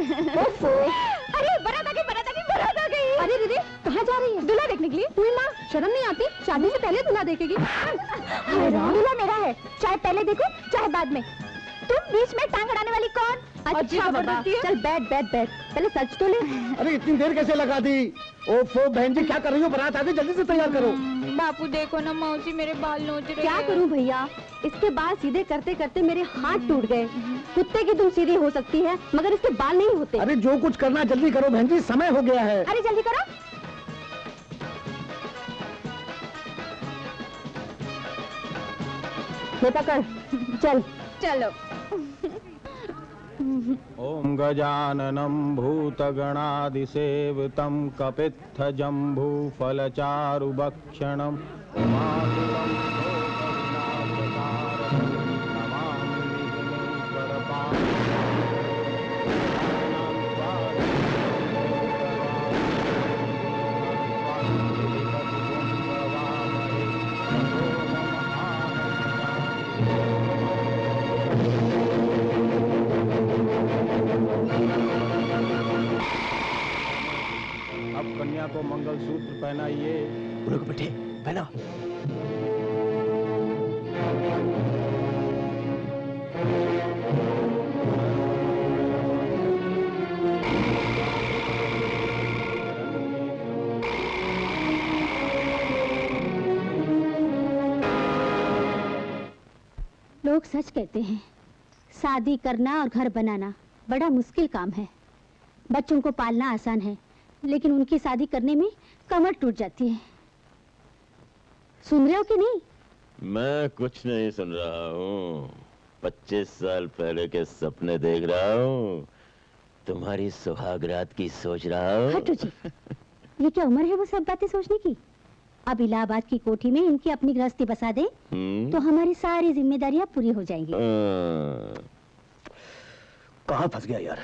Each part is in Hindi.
अरे बारात आ गई, बारात आ गई, बारात आ गई। अरे दीदी कहाँ जा रही है? दूल्हा देखने के लिए। कोई माँ शर्म नहीं आती? शादी से पहले दूल्हा देखेगी। दूल्हा मेरा है, चाहे पहले देखो चाहे बाद में। तुम बीच में टांग अड़ाने वाली कौन? अच्छा बाबा, चल बैठ बैठ बैठ, पहले सच तो ले। अरे इतनी देर कैसे लगा दी? ओफो बहन जी क्या कर रही हो? बारात आ गई, जल्दी से तैयार करो। बापू देखो ना मौसी मेरे बाल नोच रहे हैं। क्या करूं भैया, इसके बाल सीधे करते करते मेरे हाथ टूट गए। कुत्ते की दुम सीधी हो सकती है मगर इसके बाल नहीं होते। अरे जो कुछ करना जल्दी करो बहन जी, समय हो गया है। अरे जल्दी करो। ये पकड़, चल चलो। ओम गजाननं भूतगणादिसेवितं कपित्थजम्बूफलचारुभक्षणं उमासुतं शोकविनाशकारकं नमामि अब कन्या को मंगलसूत्र पहनाइए। रुक बेटे, पहना। लोग सच कहते हैं, शादी करना और घर बनाना बड़ा मुश्किल काम है। बच्चों को पालना आसान है, लेकिन उनकी शादी करने में कमर टूट जाती है। सुन रहे हो कि नहीं? मैं कुछ नहीं सुन रहा हूँ। 25 साल पहले के सपने देख रहा हूँ, तुम्हारी सुहागरात की सोच रहा हूँ। हटो जी, ये क्या उम्र है वो सब बातें सोचने की? अब इलाहाबाद की कोठी में इनकी अपनी गृहस्थी बसा दे तो हमारी सारी जिम्मेदारियां पूरी हो जाएंगी। कहाँ फंस गया यार?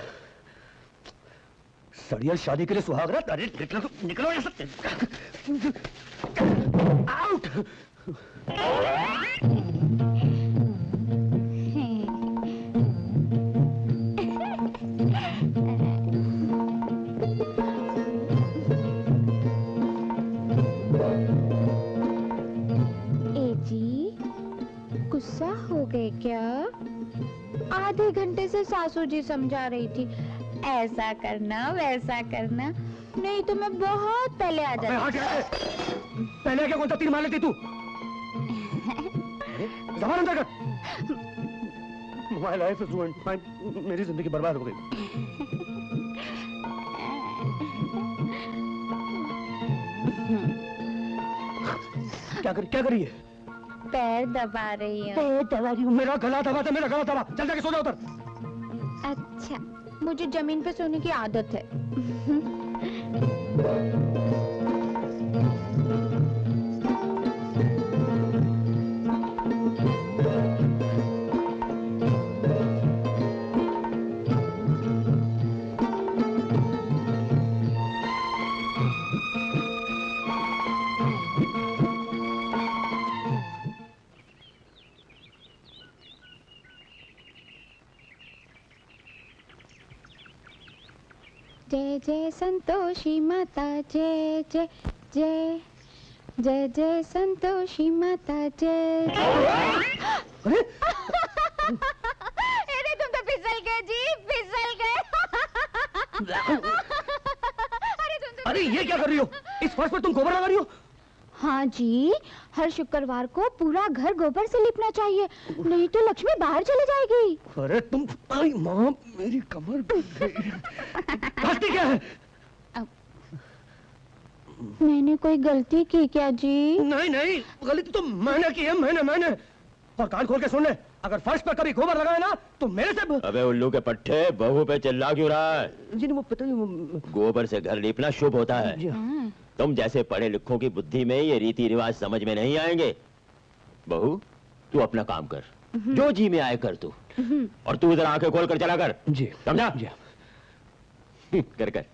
सड़ियल शादी के लिए सुहागरात? अरे निकलो निकलो यहाँ से। आउट। गुस्सा हो गए क्या? आधे घंटे से सासू जी समझा रही थी, ऐसा करना वैसा करना, नहीं तो मैं बहुत पहले आ जाती। पहले क्या कौन सा तीर मार लेती तू? जबान अंदर कर। My life is ruined. मेरी जिंदगी बर्बाद हो गई। क्या कर रही है? पैर दबा रही हूँ। पैर दबा रही हूँ? मेरा गला दबा, मेरा गला दबा। चल जाके सो जा उधर। अच्छा, मुझे जमीन पे सोने की आदत है। जय जय संतोषी माता, जय जय जय जय जय संतोषी माता, जय। अरे तुम तो फिसल गए जी, फिसल गए। अरे ये क्या कर रही हो? इस फर्श पर तुम गोबर लगा रही हो? हाँ जी, हर शुक्रवार को पूरा घर गोबर से लिपना चाहिए, नहीं तो लक्ष्मी बाहर चली जाएगी। अरे तुम, आई माँ, मेरी कमर हंसती क्या है? मैंने कोई गलती की क्या जी? नहीं नहीं, गलती तो मैंने की है, मैंने। और कान खोल के सुन ले, अगर फर्श पर कभी गोबर लगाए ना तो मेरे से। अबे उल्लू के पट्टे, बहू पे चिल्ला क्यों रहा है? जी नहीं, वो पता नहीं। गोबर से घर लीपना शुभ होता है। तुम जैसे पढ़े लिखों की बुद्धि में ये रीति रिवाज समझ में नहीं आएंगे। बहू तू अपना काम कर, जो जी में आए कर तू, और तू इधर आंखें खोल कर चला कर। जी समझा? कर कर।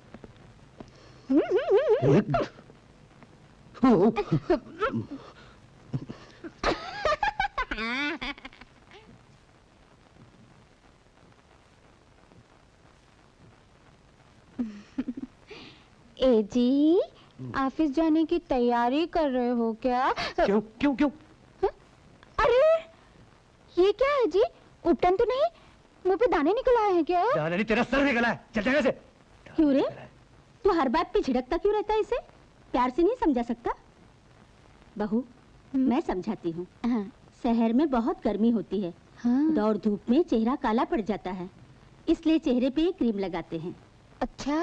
जी ऑफिस जाने की तैयारी कर रहे हो क्या? क्यों क्यों क्यों? अरे ये क्या है जी? उपटन तो नहीं, मुंह पे दाने निकल आए हैं क्या? जाने नहीं, तेरा सर निकला है। चल जगह से। क्यों रे? तू हर बात पे झिड़कता क्यों रहता है इसे? प्यार से नहीं समझा सकता? बहू, मैं समझाती हूँ। हाँ। शहर में बहुत गर्मी होती है, हाँ। दौड़ धूप में चेहरा काला पड़ जाता है, इसलिए चेहरे पे क्रीम लगाते हैं। अच्छा,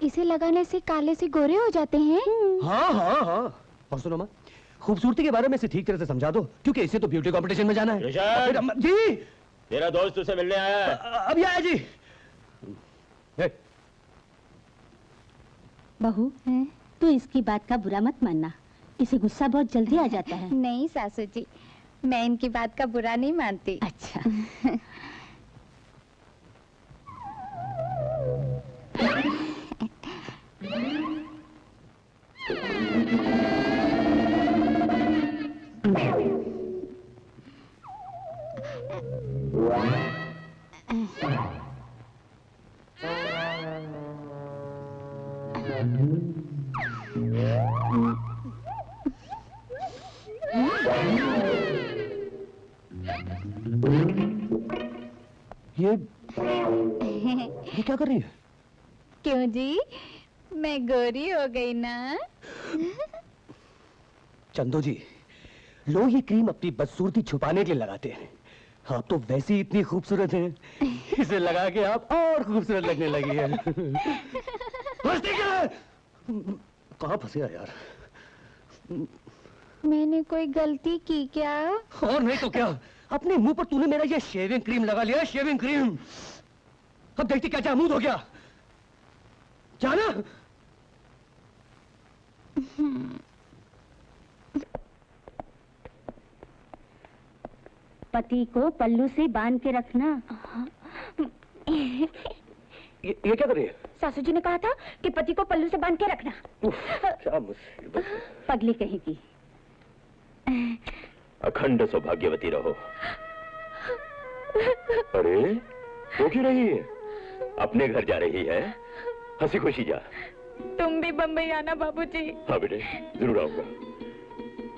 इसे लगाने से काले से गोरे हो जाते हैं? हाँ हाँ हाँ। और सुनो माँ, खूबसूरती के बारे में इसे ठीक तरह से समझा दो, क्योंकि इसे तो ब्यूटी कंपटीशन में जाना है। ऋषभ! जी तेरा दोस्त तुझसे मिलने आया है। अभी आया जी। बहू, तू इसकी बात का बुरा मत मानना, इसे गुस्सा बहुत जल्दी आ जाता है। नहीं सासू जी, मैं इनकी बात का बुरा नहीं मानती। अच्छा। ये क्या कर रही है? क्यों जी, मैं गोरी हो गई ना? चंदो जी, लोग ये क्रीम अपनी बदसूरती छुपाने के लिए लगाते हैं। आप तो वैसे ही इतनी खूबसूरत हैं, इसे लगा के आप और खूबसूरत लगने लगी हैं। मस्ती क्या है? कहाँ फंसे यार? मैंने कोई गलती की क्या? और नहीं तो क्या, अपने मुंह पर तूने मेरा ये शेविंग क्रीम लगा लिया, शेविंग क्रीम। अब देखती क्या जामूद हो गया, जाना। पति को पल्लू से बांध के रखना। ये क्या कर रही है? सासू जी ने कहा था कि पति को पल्लू से बांध के रखना। क्या मुसीबत है। पगली कहीं की। अखंड सौभाग्यवती रहो। अरे वो क्यों रही है? अपने घर जा रही है, हंसी खुशी जा। तुम भी बम्बई आना बाबूजी। हाँ बेटे, जरूर आऊंगा।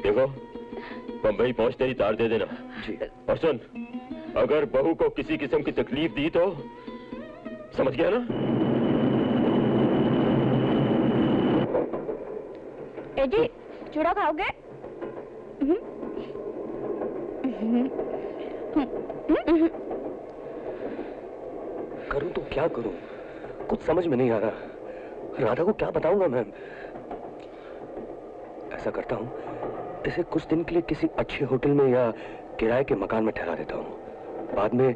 देखो, बम्बई पहुंचते ही तार दे देना। जी। और सुन, अगर बहू को किसी किस्म की तकलीफ दी तो समझ गया ना? ए जी, चूड़ा खाओगे? करूं तो क्या करूं, कुछ समझ में नहीं आ रहा। राधा को क्या बताऊंगा मैं? ऐसा करता हूं, इसे कुछ दिन के लिए किसी अच्छे होटल में या किराए के मकान में ठहरा देता हूं। बाद में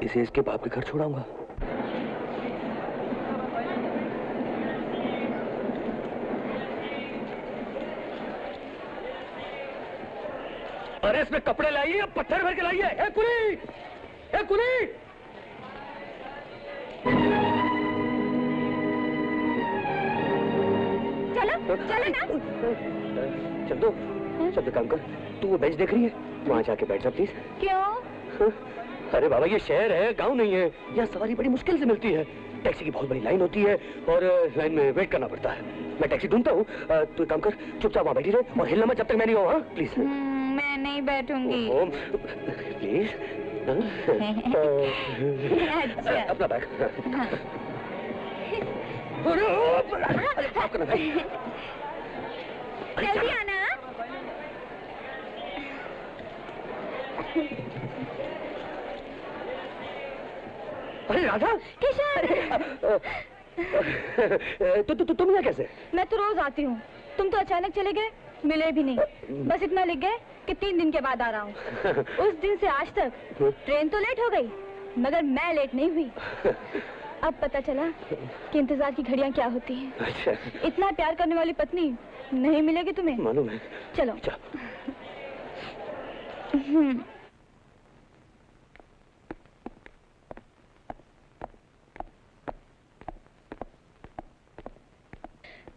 इसे इसके बाप के घर छोड़ाऊंगा। अरे इसमें कपड़े लाइए, पत्थर भर के लाइए। ए कुली, ए कुली। चलो चलो ना। चंदो, चल काम कर, तू वो बेंच देख रही है, वहां जाके बैठ जा प्लीज। क्यों? अरे बाबा, ये शहर है, गांव नहीं है। यहाँ सवारी बड़ी मुश्किल से मिलती है। टैक्सी की बहुत बड़ी लाइन होती है और लाइन में वेट करना पड़ता है। मैं टैक्सी ढूंढता हूँ, तू एक काम कर, चुपचाप वहां बैठी रहे और हिलना मत जब तक मैं नहीं आऊँ। हाँ प्लीज। मैं नहीं बैठूंगी। प्लीज। अच्छा। अपना बैग। अरे माफ करना भाई। जल्दी आना। अरे राधा, किशन, तुम यहाँ कैसे? मैं तो रोज आती हूँ, तुम तो अचानक चले गए, मिले भी नहीं। बस इतना लिख गए कि 3 दिन के बाद आ रहा हूँ। उस दिन से आज तक ट्रेन तो लेट हो गई, मगर मैं लेट नहीं हुई। अब पता चला कि इंतजार की घड़ियां क्या होती हैं। अच्छा। इतना प्यार करने वाली पत्नी नहीं मिलेगी तुम्हें। मालूम है। चलो।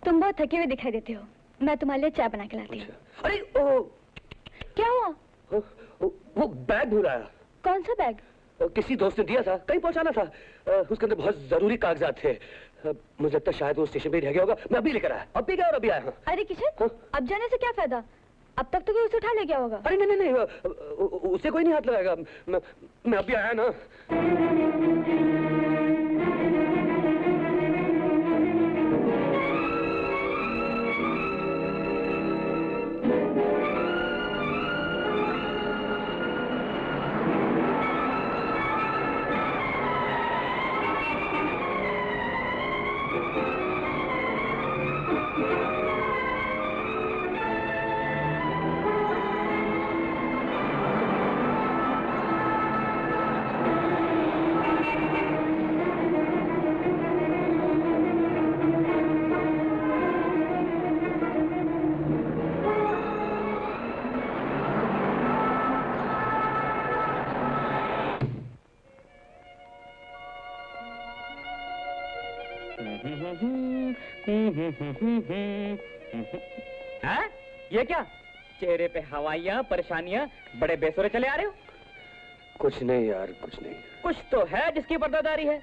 तुम बहुत थके हुए दिखाई देते हो, मैं तुम्हारे लिए चाय बना के लाती हूँ। अरे ओ, क्या हुआ? वो बैग भूल आया। कौन सा बैग? किसी दोस्त ने दिया था, कहीं पहुंचाना था। उसके अंदर बहुत जरूरी कागजात थे। मुझे लगता है शायद वो स्टेशन पे ही रह गया होगा। मैं अभी लेकर आया, अभी गया और अभी आया। अरे किशन, हाँ? अब जाने से क्या फायदा? अब तक तो कोई उसे उठा ले गया होगा। अरे नहीं नहीं नहीं, उसे कोई नहीं हाथ लगाएगा। मैं अभी आया ना। हाँ? ये क्या चेहरे पे हवाइयाँ परेशानियाँ, बड़े बेसुरे चले आ रहे हो? कुछ नहीं यार, कुछ नहीं। कुछ तो है जिसकी पर्दादारी है।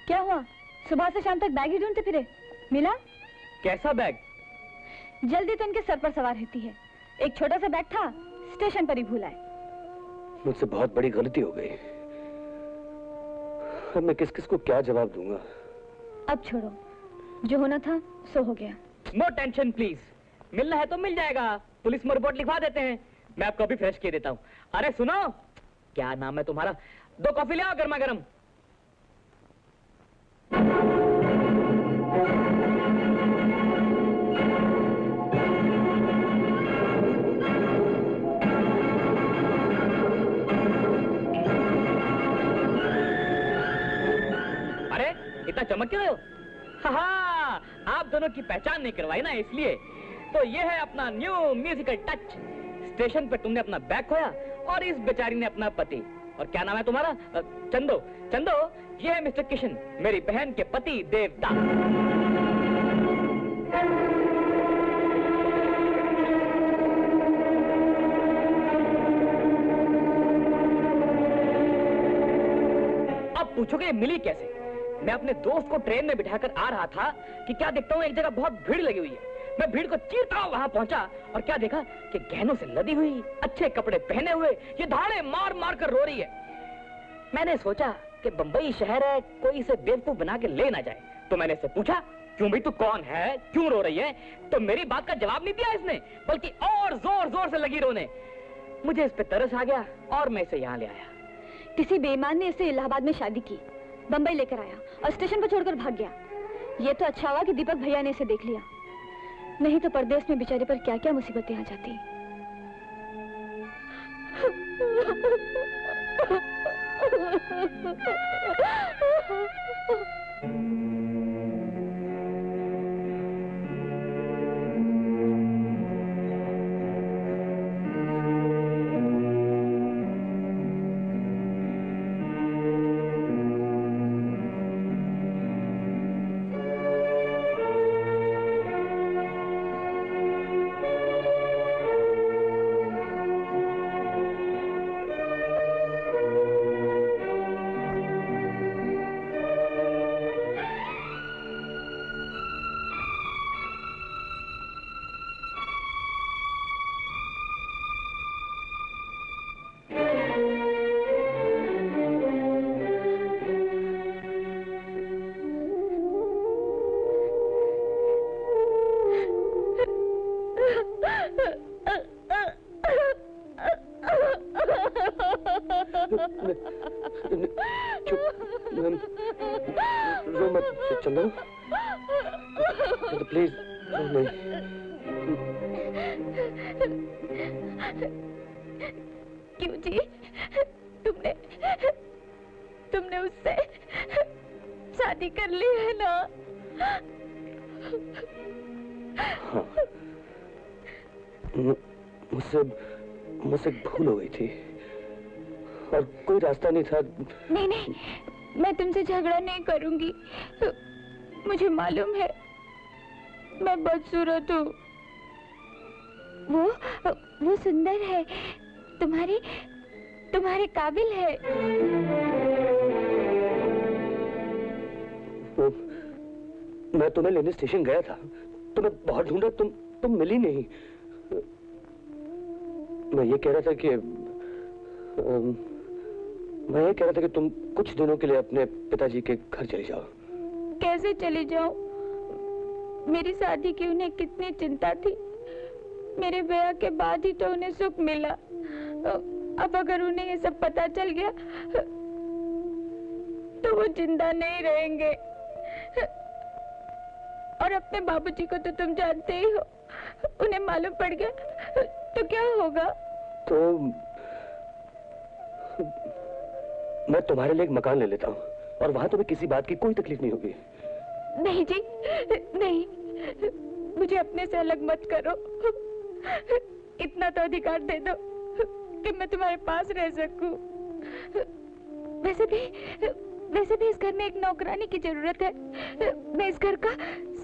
क्या हुआ? सुबह से शाम तक बैग ही ढूंढते फिरे, मिला? कैसा बैग? जल्दी तो इनके सर पर सवार रहती है। एक छोटा सा बैग था, स्टेशन पर ही भूल आए। मुझसे बहुत बड़ी गलती हो गई। अब मैं किस किस को क्या जवाब दूंगा? अब छोड़ो, जो होना था सो हो गया। नो टेंशन प्लीज, मिलना है तो मिल जाएगा। पुलिस में रिपोर्ट लिखवा देते हैं, मैं आपको अभी फ्रेश किए देता हूँ। अरे सुनो, क्या नाम है तुम्हारा? 2 कॉफी ले आओ गर्मा गर्म। अरे इतना चमक क्यों रहे हो? हाँ, आप दोनों की पहचान नहीं करवाई ना, इसलिए। तो ये है अपना न्यू म्यूजिकल टच। स्टेशन पे तुमने अपना बैग खोया और इस बेचारी ने अपना पति। और क्या नाम है तुम्हारा? चंदो। चंदो, ये है मिस्टर किशन, मेरी बहन के पति देवता। अब पूछोगे ये मिली कैसे? मैं अपने दोस्त को ट्रेन में बिठाकर आ रहा था कि क्या देखता हूँ एक जगह बहुत भीड़ लगी हुई है। मैं भीड़ को चीरता हुआ वहां पहुंचा और क्या देखा कि गहनों से लदी हुई, अच्छे कपड़े पहने हुए ये धाड़े मार मार कर रो रही है। मैंने सोचा कि बंबई शहर है, कोई इसे बेवकूफ बना के ले ना जाए। तो मैंने इससे पूछा, क्यों भाई तू कौन है, क्यों रो रही है? तो मेरी बात का जवाब नहीं दिया इसने, बल्कि और जोर जोर से लगी रोने। मुझे इस पे तरस आ गया और मैं इसे यहाँ ले आया। किसी बेईमान ने इसे इलाहाबाद में शादी की, बंबई लेकर आया और स्टेशन पर छोड़कर भाग गया। ये तो अच्छा हुआ कि दीपक भैया ने इसे देख लिया, नहीं तो परदेश में बेचारे पर क्या क्या मुसीबतें आ जाती। रो मत चंदो, प्लीज नहीं। क्यों जी, तुमने उससे शादी कर ली है ना? हाँ, मुझसे भूल हो गई थी और कोई रास्ता नहीं था। नहीं नहीं, मैं तुमसे झगड़ा नहीं करूंगी। मुझे मालूम है मैं बदसूरत हूँ। वो सुंदर है, तुम्हारे काबिल है। मैं तुम्हें लेने स्टेशन गया था, तुम्हें बहुत ढूंढा, तुम मिली नहीं। मैं ये कह रहा था कि तुम कुछ दिनों के लिए अपने पिताजी के घर चली जाओ। कैसे चली जाऊं? मेरी शादी की उन्हें कितनी चिंता थी। मेरे ब्याह के बाद ही तो उन्हें सुख मिला। अब अगर उन्हें ये सब पता चल गया तो वो जिंदा नहीं रहेंगे। और अपने बाबूजी को तो तुम जानते ही हो, उन्हें मालूम पड़ गया तो क्या होगा? तो मैं तुम्हारे लिए एक मकान ले लेता हूँ और वहां तुम्हें किसी बात की कोई तकलीफ नहीं होगी। नहीं जी, नहीं, मुझे अपने से अलग मत करो। इतना तो अधिकार दे दो कि मैं तुम्हारे पास रह सकूं। वैसे भी इस घर में एक नौकरानी की जरूरत है। मैं इस घर का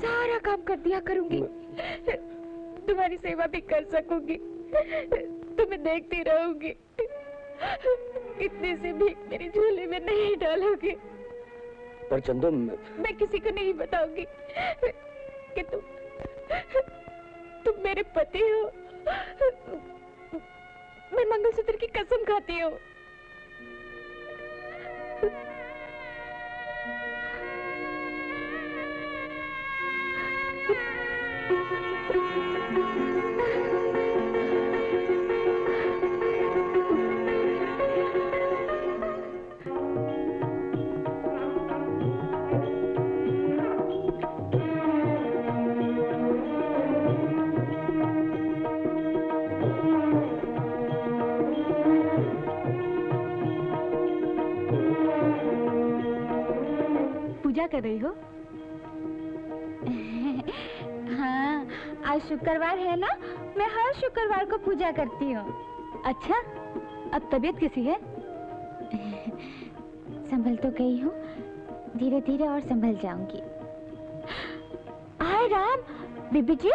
सारा काम कर दिया करूंगी, तुम्हारी सेवा भी कर सकूंगी, तुम्हें देखती रहूंगी। इतने से भी मेरी झोली में नहीं डालोगी। पर चंदू, मैं किसी को नहीं बताऊंगी कि तुम मेरे पति हो। मैं मंगलसूत्र की कसम खाती हूँ। पूजा कर रही हो? हाँ, आज शुक्रवार है ना, मैं हर शुक्रवार को पूजा करती हूँ। अच्छा, अब तबीयत कैसी है? संभल तो गई हूँ, धीरे धीरे और संभल जाऊंगी। हाय राम, बीबी जी,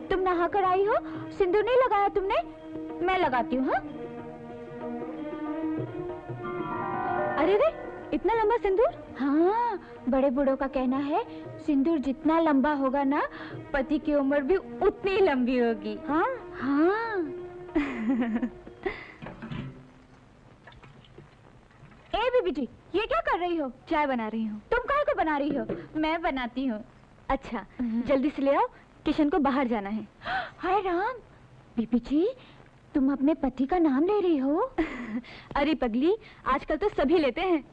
तुम नहा कर आई हो, सिंदूर नहीं लगाया तुमने? मैं लगाती हूँ। हाँ? अरे रे, इतना लंबा सिंदूर? हाँ, बड़े बूढ़ों का कहना है सिंदूर जितना लंबा होगा ना, पति की उम्र भी उतनी लंबी होगी। हाँ हाँ। ए बीबी जी, ये क्या कर रही हो? चाय बना रही हूँ। तुम काहे को बना रही हो? मैं बनाती हूँ। अच्छा, जल्दी से ले आओ, किशन को बाहर जाना है। हाय राम, बीबी जी, तुम अपने पति का नाम ले रही हो? अरे पगली, आजकल तो सभी लेते हैं।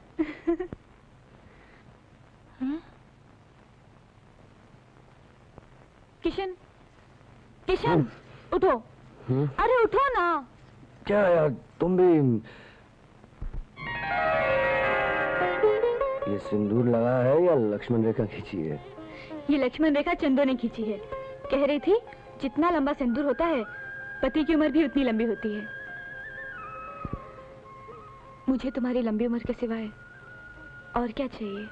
किशन, किशन, उठो। अरे उठो ना। क्या यार, तुम भी ये सिंदूर लगा है या लक्ष्मण रेखा खींची है? ये लक्ष्मण रेखा चंदो ने खींची है। कह रही थी जितना लंबा सिंदूर होता है, पति की उम्र भी उतनी लंबी होती है। मुझे तुम्हारी लंबी उम्र के सिवाय और क्या चाहिए?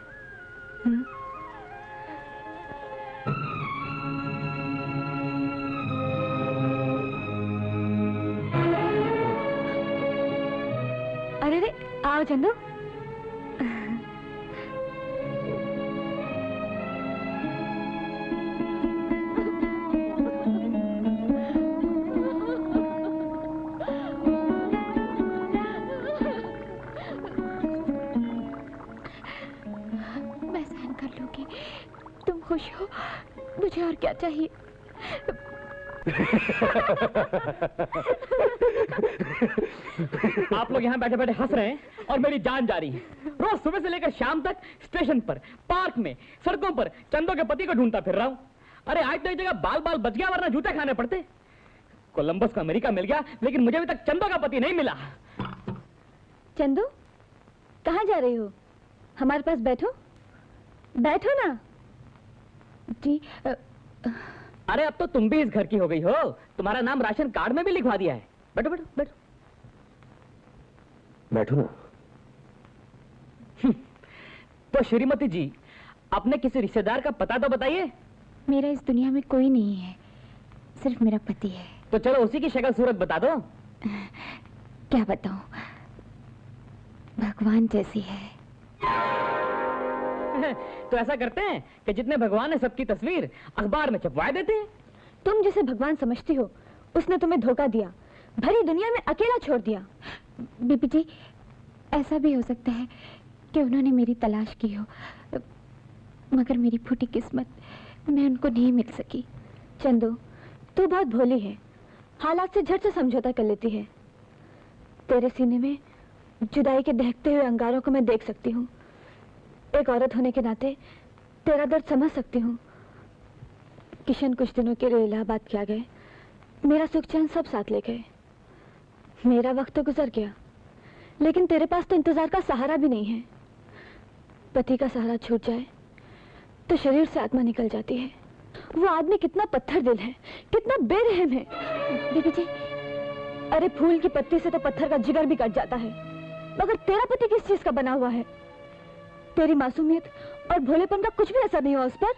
अरे रे, आओ चंदू। मैं सहन कर लूंगी, तुम खुश हो, मुझे और क्या चाहिए? आप लोग यहाँ बैठे बैठे हंस रहे हैं और मेरी जान जा रही है। रोज सुबह से लेकर शाम तक स्टेशन पर, पार्क में, सड़कों पर चंदो के पति को ढूंढता फिर रहा हूँ। अरे आज तो एक जगह बाल बाल बच गया, वरना जूते खाने पड़ते। कोलंबस को अमेरिका मिल गया, लेकिन मुझे अभी तक चंदो का पति नहीं मिला। चंदू, कहाँ जा रही हो? हमारे पास बैठो, बैठो ना। जी अरे अब तो तुम भी इस घर की हो गई हो, तुम्हारा नाम राशन कार्ड में भी लिखवा दिया है। बैठो बैठो बैठो बैठो ना। तो श्रीमती जी, अपने किसी रिश्तेदार का पता तो बताइए। मेरा इस दुनिया में कोई नहीं है, सिर्फ मेरा पति है। तो चलो उसी की शक्ल सूरत बता दो। क्या बताऊं, भगवान जैसी है। तो ऐसा करते हैं कि जितने भगवान है सबकी तस्वीर अखबार में छपवा देते हैं। तुम जिसे भगवान समझती हो उसने तुम्हें धोखा दिया, भरी दुनिया में अकेला छोड़ दिया। बीबी जी, ऐसा भी हो सकता है कि उन्होंने मेरी तलाश की हो, मगर मेरी फूटी किस्मत, मैं उनको नहीं मिल सकी। चंदू, तू बहुत भोली है, हालात से झट से समझौता कर लेती है। तेरे सीने में जुदाई के दहकते हुए अंगारों को मैं देख सकती हूँ। एक औरत होने के नाते तेरा दर्द समझ सकती हूँ। किशन कुछ दिनों के लिए इलाहाबाद क्या गए, मेरा सुख चैन सब साथ ले गए। मेरा वक्त तो गुजर गया, लेकिन तेरे पास तो इंतजार का सहारा भी नहीं है। पति का सहारा छूट जाए तो शरीर से आत्मा निकल जाती है। वो आदमी कितना पत्थर दिल है, कितना बेरहम है। बीबी जी, अरे फूल की पत्ती से तो पत्थर का जिगर भी कट जाता है, मगर तेरा पति किस चीज का बना हुआ है? तेरी मासूमियत और भोलेपन का कुछ भी असर नहीं हुआ उस पर।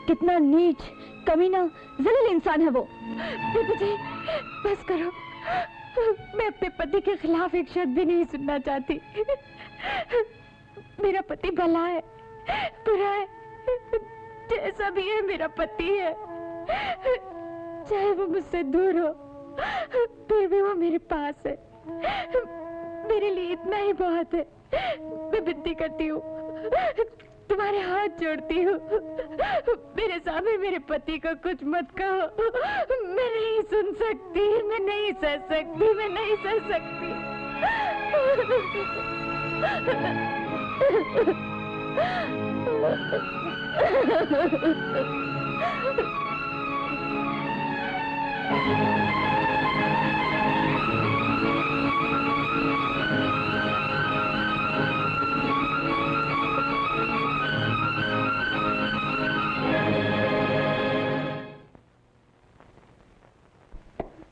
कितना नीच, कमीना, जलील इंसान है वो। बीबी जी, बस करो, मैं अपने पति के खिलाफ एक शब्द भी नहीं सुनना चाहती। मेरा पति भला है, बुरा है, जैसा भी है मेरा पति है। चाहे वो मुझसे दूर हो, फिर भी वो मेरे पास है। मेरे लिए इतना ही बहुत है। मैं विनती करती हूँ, तुम्हारे हाथ जोड़ती हूँ, मेरे सामने मेरे पति को कुछ मत कहो। मैं नहीं सुन सकती, मैं नहीं सह सकती, मैं नहीं सह सकती।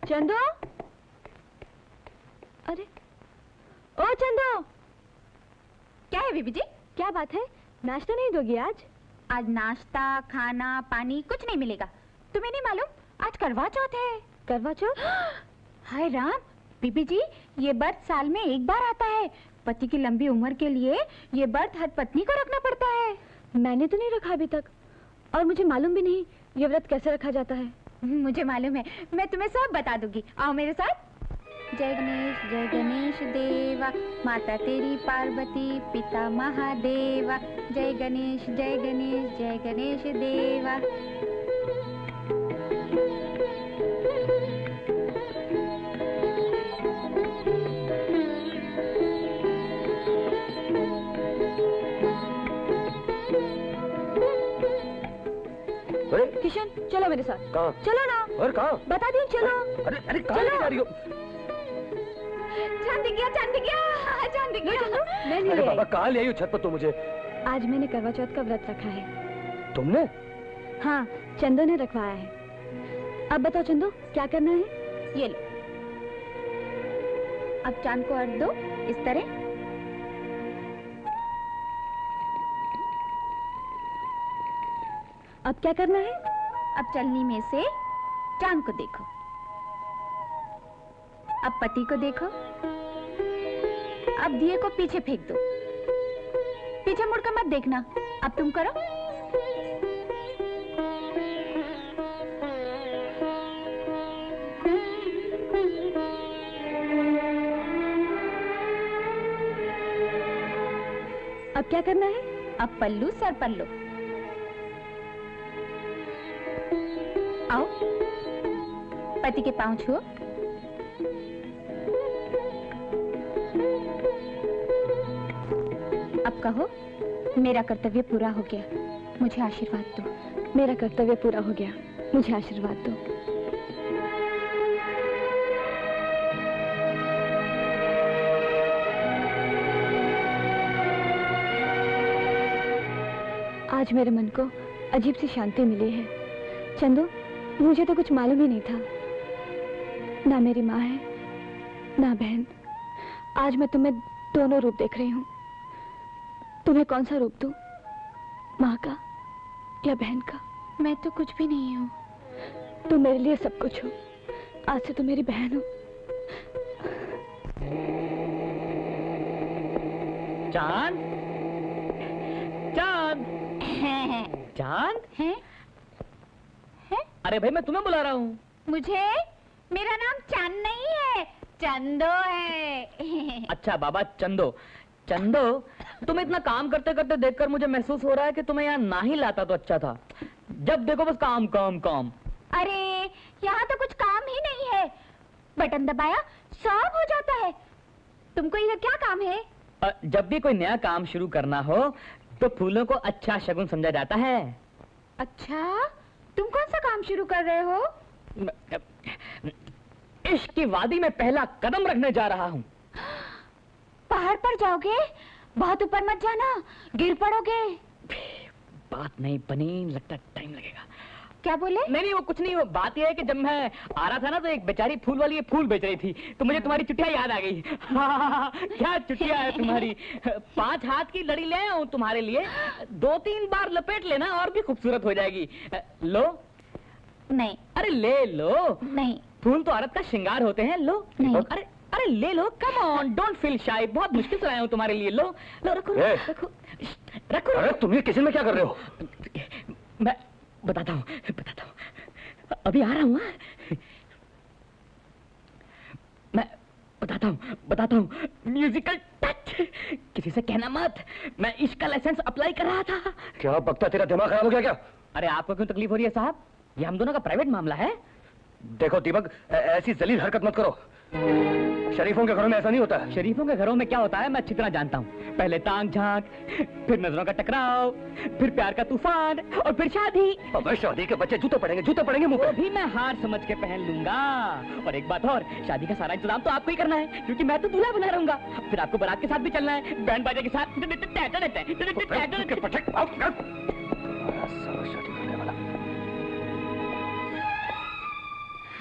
चंदू, अरे ओ चंदू, क्या है बीबी जी? क्या बात है, नाश्ता नहीं दोगी आज? आज नाश्ता, खाना, पानी कुछ नहीं मिलेगा। तुम्हें नहीं मालूम आज करवा चौथ है? करवा चौथ? हाय राम, बीबी जी, ये व्रत साल में एक बार आता है। पति की लंबी उम्र के लिए ये व्रत हर पत्नी को रखना पड़ता है। मैंने तो नहीं रखा अभी तक, और मुझे मालूम भी नहीं ये व्रत कैसे रखा जाता है। मुझे मालूम है, मैं तुम्हें सब बता दूंगी। आओ मेरे साथ। जय गणेश देवा, माता तेरी पार्वती, पिता महादेवा। जय गणेश जय गणेश जय गणेश देवा। अरे किशन, चलो मेरे साथ। कहाँ? चलो ना। और कहाँ? बता दी, चलो। अरे अरे कहाँ लेके जा रही हो? चांद दिख गया, चांद दिख गया, चांद दिख गया। मैं नहीं अरे ले बाबा आई। कहाँ ले आई हो छत पर तो मुझे? आज मैंने करवा चौथ का व्रत रखा है। तुमने? हाँ, चंदू ने रखवाया है। अब बताओ चंदू, क्या करना है? ये लो, अब चांद को अर्घ दो इस तरह। अब क्या करना है? अब चलनी में से चांद को देखो, अब पति को देखो, अब दिए को पीछे फेंक दो, पीछे मुड़कर मत देखना। अब तुम करो। अब क्या करना है? अब पल्लू सर पर लो। आओ, पति के पांव छुओ। अब कहो, मेरा कर्तव्य पूरा हो गया, मुझे आशीर्वाद दो। मेरा कर्तव्य पूरा हो गया, मुझे आशीर्वाद दो। आज मेरे मन को अजीब सी शांति मिली है। चंदू, मुझे तो कुछ मालूम ही नहीं था। ना मेरी माँ है, ना बहन। आज मैं तुम्हें दोनों रूप देख रही हूँ। तुम्हें कौन सा रूप दूं? माँ का या बहन का? मैं तो कुछ भी नहीं हूँ। तुम मेरे लिए सब कुछ हो। आज से तुम मेरी बहन हो। चांद, चांद हैं? हैं? अरे भाई मैं तुम्हें बुला रहा हूँ। मुझे? मेरा नाम चांद नहीं है, चंदो है। अच्छा बाबा चंदो। चंदो, तुम इतना काम करते करते देखकर मुझे महसूस हो रहा है कि तुम्हें यहाँ ना ही लाता तो अच्छा था। जब देखो बस काम काम काम। अरे यहाँ तो कुछ काम ही नहीं है, बटन दबाया सब हो जाता है। तुमको इधर क्या काम है? जब भी कोई नया काम शुरू करना हो तो फूलों को अच्छा शगुन समझा जाता है। अच्छा, तुम कौन सा काम शुरू कर रहे हो? इश्क की वादी में पहला कदम रखने जा रहा हूँ। पहाड़ पर जाओगे? बहुत ऊपर मत जाना, गिर पड़ोगे। बात नहीं बनी, लगता टाइम लगेगा। क्या बोले? नहीं वो कुछ नहीं। वो बात यह है कि जब मैं आ रहा था ना तो एक बेचारी फूल वाली ये फूल बेच रही थी, तो मुझे तुम्हारी चुटिया याद आ गई। क्या चुटिया है तुम्हारी। 5 हाथ की लड़ी ले आऊं तुम्हारे लिए, 2-3 बार लपेट लेना और भी खूबसूरत हो जाएगी। लो। नहीं। अरे ले लो। नहीं। फूल तो औरत का श्रृंगार होते हैं। लो। नहीं। अरे अरे ले लो, come on, don't feel shy. बहुत मुश्किल से लाया हूं तुम्हारे लिए। लो लो, रखो रखो रखो। अरे तुम ये किचन में क्या कर रहे हो? मैं बताता हूँ अभी आ रहा हूँ। मैं बताता हूँ म्यूजिकल टच। किसी से कहना मत, मैं इश्क का लाइसेंस अप्लाई कर रहा था। क्या बकता, तेरा दिमाग खराब हो गया क्या? अरे आपको क्यों तकलीफ हो रही है साहब? ये हम दोनों का प्राइवेट मामला है। देखो दीपक, ऐसी जलील हरकत मत करो। शरीफों के घरों में ऐसा नहीं होता है। शरीफों के घरों में क्या होता है मैं अच्छी तरह जानता हूँ। पहले तांग झांक, फिर नजरों का टकराव, फिर प्यार का तूफान और फिर शादी। अबे शादी के बच्चे जूते पड़ेंगे मुंह वो पे। भी मैं हार समझ के पहन लूंगा। और एक बात और, शादी का सारा इंतजाम तो आपको ही करना है, क्योंकि मैं तो दूल्हा बना रहूंगा। फिर आपको बारात के साथ भी चलना है, बैंड बाजे के साथ।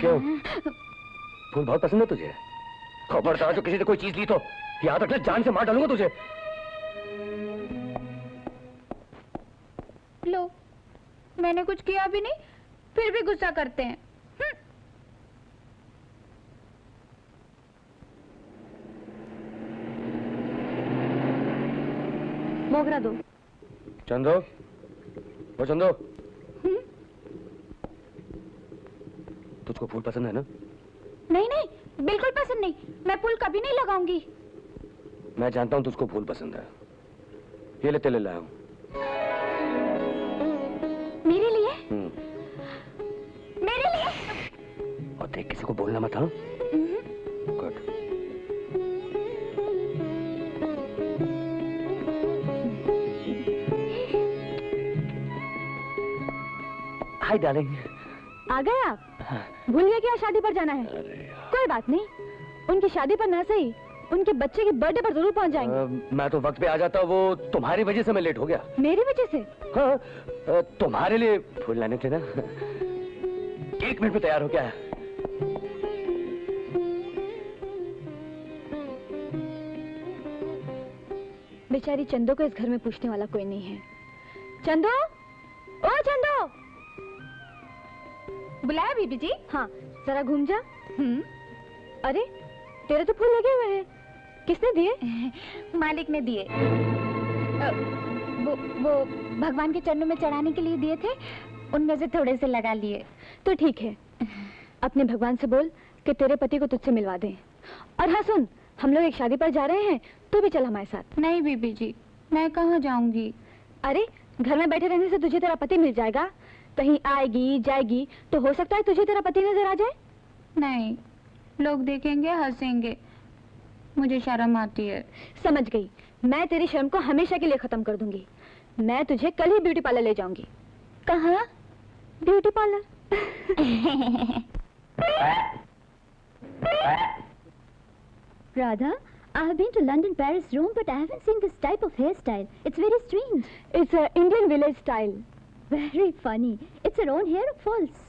क्यों? फूल बहुत पसंद है तुझे? खबरदार जो किसी से कोई चीज ली तो याद रखना, जान से मार डालूंगा तुझे। लो, मैंने कुछ किया भी नहीं, फिर भी गुस्सा करते हैं। मोगरा दो। चंदो, वो चंदो, तुझको फूल पसंद है ना? नहीं नहीं, बिल्कुल पसंद नहीं। मैं फूल कभी नहीं लगाऊंगी। मैं जानता हूँ तुझको फूल पसंद है। ये ले तेरे लाया हूँ। मेरे लिए? मेरे लिए। और देख, किसी को बोलना मत। हाँ, गुड। Hi darling. आ गए आप? भूल गए क्या शादी पर जाना है? कोई बात नहीं, उनकी शादी पर ना सही, उनके बच्चे के बर्थडे पर जरूर पहुंच जाएंगे। मैं तो वक्त पे आ जाता, वो तुम्हारी वजह से मैं लेट हो गया। मेरी वजह से? हाँ, तुम्हारे लिए फूल लाने थे ना। 1 मिनट में तैयार हो गया। बेचारी चंदो को इस घर में पूछने वाला कोई नहीं है। चंदो, ओ चंदो। बुलाया बीबी जी? हाँ, जरा घूम जा। अरे तेरे तो फूल लगे हुए हैं, किसने दिए? मालिक ने दिए। वो भगवान के चरणों में चढ़ाने के लिए दिए थे, उनमें से थोड़े से लगा लिए। तो ठीक है, अपने भगवान से बोल कि तेरे पति को तुझसे मिलवा दें। और हाँ सुन, हम लोग एक शादी पर जा रहे हैं, तू भी चल हमारे साथ। नहीं बीबी जी, मैं कहाँ जाऊंगी? अरे घर में बैठे रहने से तुझे तेरा पति मिल जाएगा। कहीं आएगी जाएगी तो हो सकता है तुझे तेरा पति नजर आ जाए। नहीं, लोग देखेंगे, हंसेंगे, मुझे शर्म आती है। समझ गई, मैं तेरी शर्म को हमेशा के लिए खत्म कर दूंगी। मैं तुझे कल ही ब्यूटी पार्लर ले जाऊंगी। कहाँ? Beauty parlour. Radha, I have been to London, Paris, Rome, but I haven't seen this type of hairstyle. It's very strange. It's an Indian village style. Very funny. It's her own hair or false?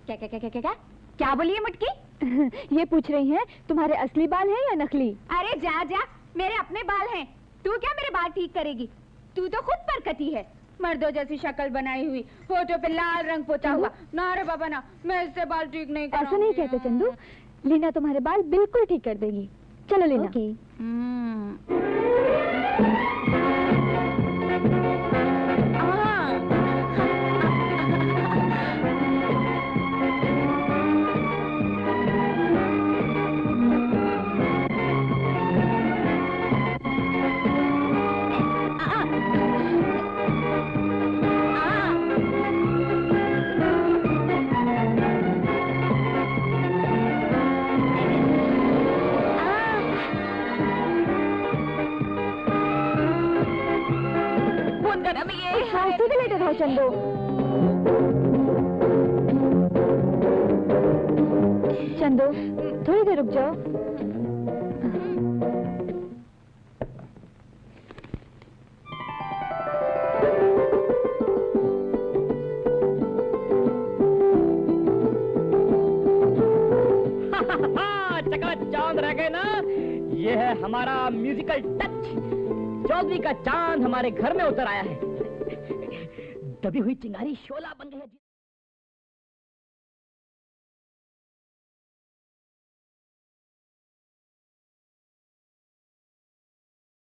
क्या क्या क्या क्या क्या क्या बोली है मुटकी? ये पूछ रही हैं तुम्हारे असली बाल हैं या नकली? अरे जा जा, मेरे अपने बाल हैं। तू क्या मेरे बाल ठीक करेगी? तू तो खुद परकती है, मर्दों जैसी शक्ल बनाई हुई, होठों पे लाल रंग पोता हुआ। ना रे बाबा ना, मैं इससे बाल ठीक नहीं करूंगी। ऐसा नहीं कहते चंदू, लीना तुम्हारे बाल बिल्कुल ठीक कर देगी। चलो लीना। Okay. जाओ चंदू। चंदू थोड़ी देर रुक जाओ। चांद रह गए ना, ये है हमारा म्यूजिकल टच। चौधरी का चांद हमारे घर में उतर आया है। दबी हुई चिंगारी शोला बन गई है।